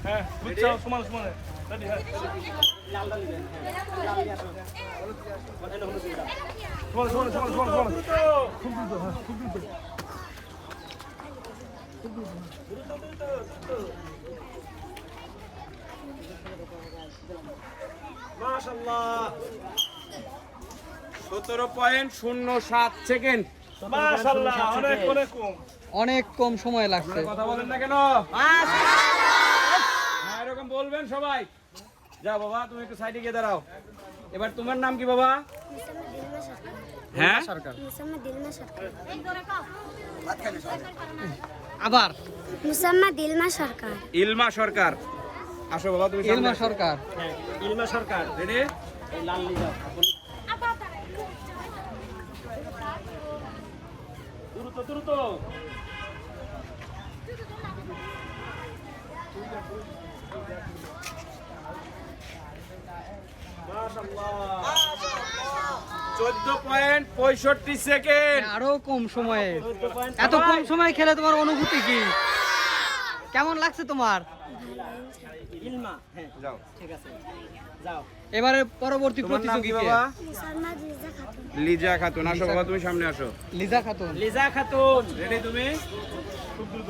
হ্যাঁ বুঝছো সমান সমান রেডি হ্যাঁ লাল লাল দিবেন লাল দিয়ে আসো বলেন হলো দিটা সমান সমান সমান সমান সমান খুব দ্রুত হ্যাঁ খুব দ্রুত মাশাআল্লাহ 17.07 সেকেন্ড। মাশাআল্লাহ অনেক অনেক কম অনেক কম সময় লাগছে। কথা বলেন না কেন? হ্যাঁ এরকম বলবেন সবাই। যাও বাবা তুমি একটু সাইডে গিয়ে দাঁড়াও। এবার তোমার নাম কি বাবা? হ্যাঁ আবার মুসাম্মা দিলমা সরকার। ইলমা সরকার। আসো বাবা তুমি ইলমা সরকার। হ্যাঁ ইলমা সরকার রেডি? এই লাল নিয়ে যাও দ্রুত দ্রুত মাশাআল্লাহ 14.65 সেকেন্ড। আরো কম সময়ে এত কম সময় খেলে তোমার অনুভূতি কি? কেমন লাগছে তোমার? ইলমা হ্যাঁ যাও। ঠিক আছে যাও এবারে পরবর্তী তোমার নাম কি প্রতিযোগী কে? বাবা? মুসাম্মা লিজা খাতুন। লিজা খাতুন। আসো বাবা তুমি সামনে আসো। লিজা খাতুন। লিজা খাতুন রেডি তুমি? খুব দ্রুত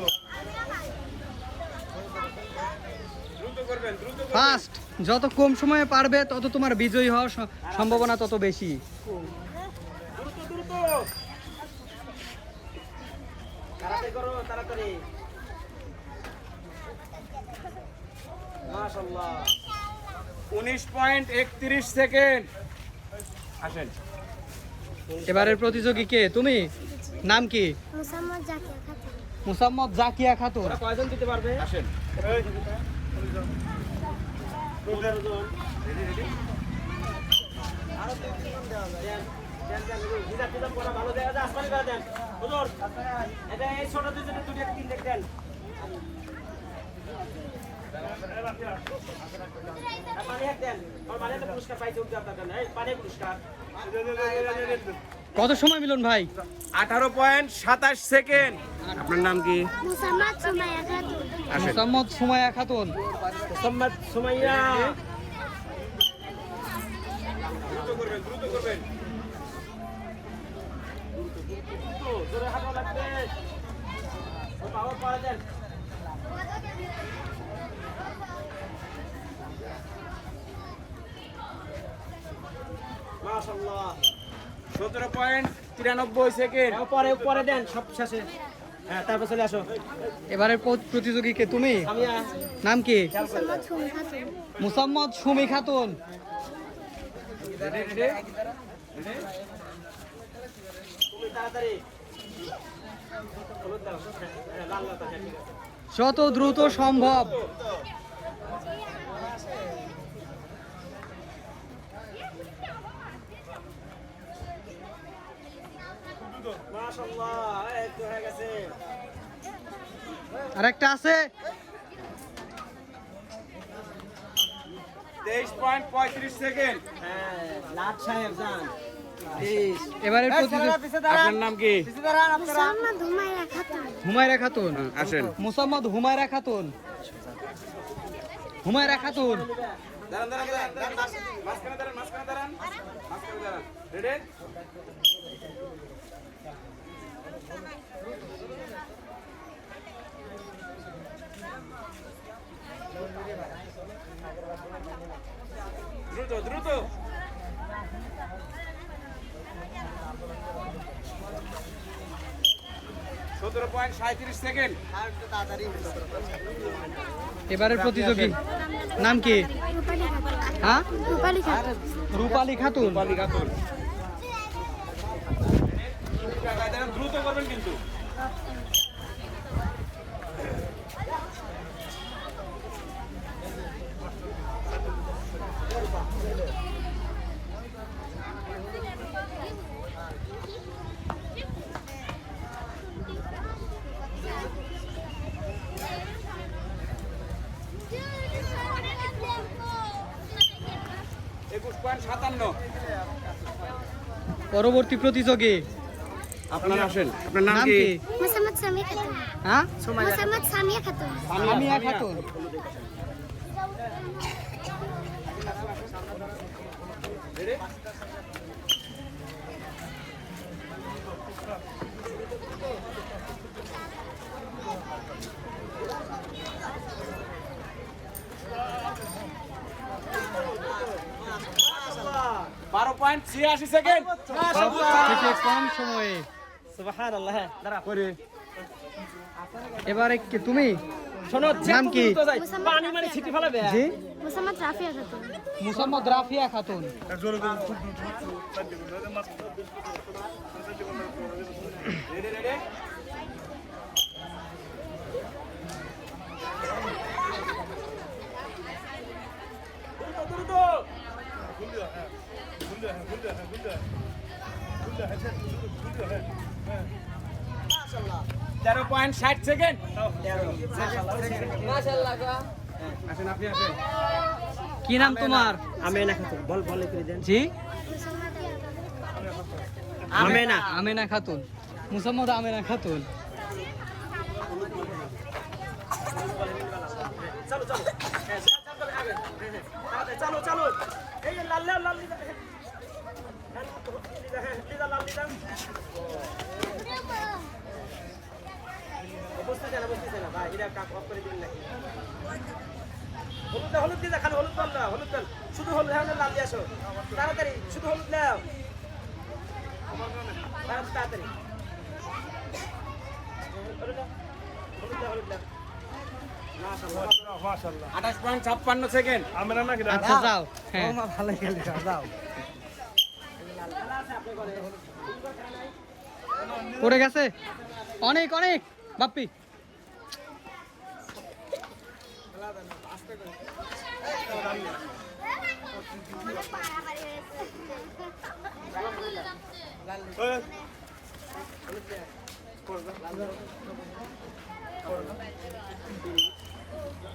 দ্রুত করবেন দ্রুত করবেন। ফার্স্ট যত কম সময়ে পারবে তত তোমার বিজয়ী হওয়ার সম্ভাবনা তত বেশি। দ্রুত দ্রুত তাড়াতাড়ি করো তাড়াতাড়ি মাশাআল্লাহ 19.31 সেকেন্ড। আসেন। এবারের প্রতিযোগী কে? তুমি? নাম কি? মুসাম্মা জাকিয়া খাতুন। মুসাম্মদ জাকিয়া খাতুন। ওরা কয়জন দিতে পারবে আসেন। এই 15 জন আরো 2 জন দেওয়া যায় দেন দেন হিসাব কিতাব করা ভালো দেওয়া যায় আসমানি করে দেন হুজুর এটা এই ছোট দুজনে দুটো তিন দেখ দেন পানি এক দেন আর পানি একটা পুরস্কার পাইছে উঠতে আপনার জন্য এই পানি পুরস্কার কত সময় মিলন ভাই? 18.27 সেকেন্ড। আপনার নাম কি? মুসাম্মা সুমাইয়া খাতুন। আসেন। মুসাম্মদ সুমাইয়া খাতুন। মোহাম্মদ সুমাইয়া দ্রুত করবেন দ্রুত করবেন। জোরে হাঁটা লাগবে ও পাওয়ার পাওয়া দেন মাশাআল্লাহ 17.93 সেকেন্ড। পরে পরে দেন সব শেষে হ্যাঁ তারপর চলে আসো এবারের প্রতিযোগী কে? তুমি? আমি নাম কি? মুসাম্মা সুমি খাতুন। মুসাম্মদ সুমি খাতুন। Ready ready? তুমি তাড়াতাড়ি হলুদ দাও হ্যাঁ লাল লাল হ্যাঁ ঠিক আছে যত দ্রুত সম্ভব। মাশাআল্লাহ এই তো হয়ে গেছে আরেকটা আছে। 23.35 সেকেন্ড। হ্যাঁ লাট সাহেব যান এবারের প্রতিযোগী আপনার নাম কি? মুসাম্মা ধুমাইয়া খাতুন। হুমায়রা খাতুন। আসেন। মুসাম্মদ হুমায়রা খাতুন। হুমায়রা খাতুন। দাঁড়ান দাঁড়ান দাঁড়ান মাঝখানে দাঁড়ান মাঝখানে দাঁড়ান মাঝখানে দাঁড়ান। রেডি? দ্রুত দ্রুত। 17.37 সেকেন্ড। এবারের প্রতিযোগী নাম কি? রূপালী খাতুন। হ্যাঁ? রূপালী খাতুন। রূপালী খাতুন। বালি খাতুন। দ্রুত করবেন কিন্তু। পরবর্তী প্রতিযোগী আপনারা আসেন। আপনার নাম নাম কি? কি? মুসাম্মদ মোসাম্মদ সামিয়া খাতুন। হ্যাঁ মোসাম্মদ সামিয়া খাতুন। সামিয়া খাতুন। বারো পয়েন্ট 86 সেকেন্ড। থেকে কম সময়ে সুবহানাল্লাহ দাঁড়া করে এবারে কি তুমি শোনো নাম কি? পানি মারি ছিটি ফেলাবে জি মোসাম্মদ রাফিয়া খাতুন। মুসাম্মদ রাফিয়া খাতুন। রেডি রেডি দ্রুত 13.60 সেকেন্ড। আসেন আপনি আসেন। কি নাম তোমার? আমেনা খাতুন বল বল করে দেন জি আমেনা আমেনা খাতুন। মুসাম্মদ আমেনা খাতুন। চলো চলো হ্যাঁ চলো আগে চলো চলো এই লাল লাল লাল লিদা হ্যাঁ লিদা লাল লিদা বসতে না ভাই এটা কাপ অফ করে দিন নাকি হলুদ দিদা খালি হলুদ বল না হলুদ বল শুধু হলুদ হ্যাঁ লাল দিয়ে আসো তাড়াতাড়ি শুধু হলুদ নাও তাড়াতাড়ি হলুদ দাও মাশাআল্লাহ 28.56 সেকেন্ড। আমরা নাকি আচ্ছা যাও হ্যাঁ ভালো খেলি যাও পড়ে গেছে অনেক অনেক বাপ্পি।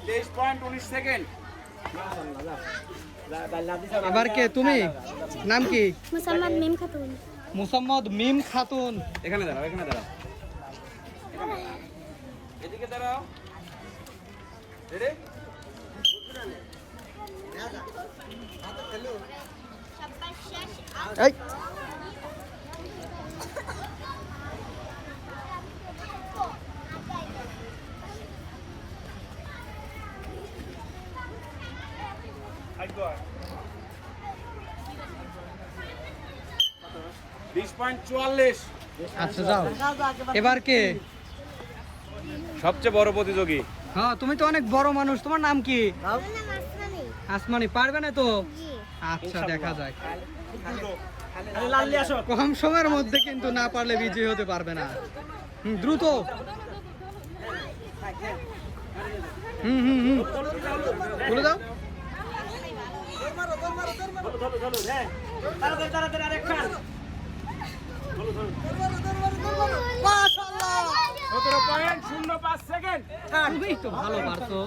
তেইশ পয়েন্ট 19 সেকেন্ড। এবার কে তুমি? নাম কি? মোসাম্মদ মিম খাতুন। মুসাম্মদ মিম খাতুন। এখানে দাঁড়াও এখানে দাঁড়াও এদিকে দাঁড়াও রেডি এই আইগো 20.44। আচ্ছা যাও এবার কে? সবচেয়ে বড় প্রতিযোগী। হ্যাঁ তুমি তো অনেক বড় মানুষ, তোমার নাম কি? আমার নাম আসমানি। আসমানি। পারবে না তো? জি। আচ্ছা দেখা যাক। লাল দিয়ে আসো কম সময়ের মধ্যে কিন্তু না পারলে বিজয়ী হতে পারবে না। দ্রুত। বলে দাও। ধরো হ্যাঁ তাড়াতাড়ি আরেকখান 17.05 সেকেন্ড। তুমি তো ভালো পারছো।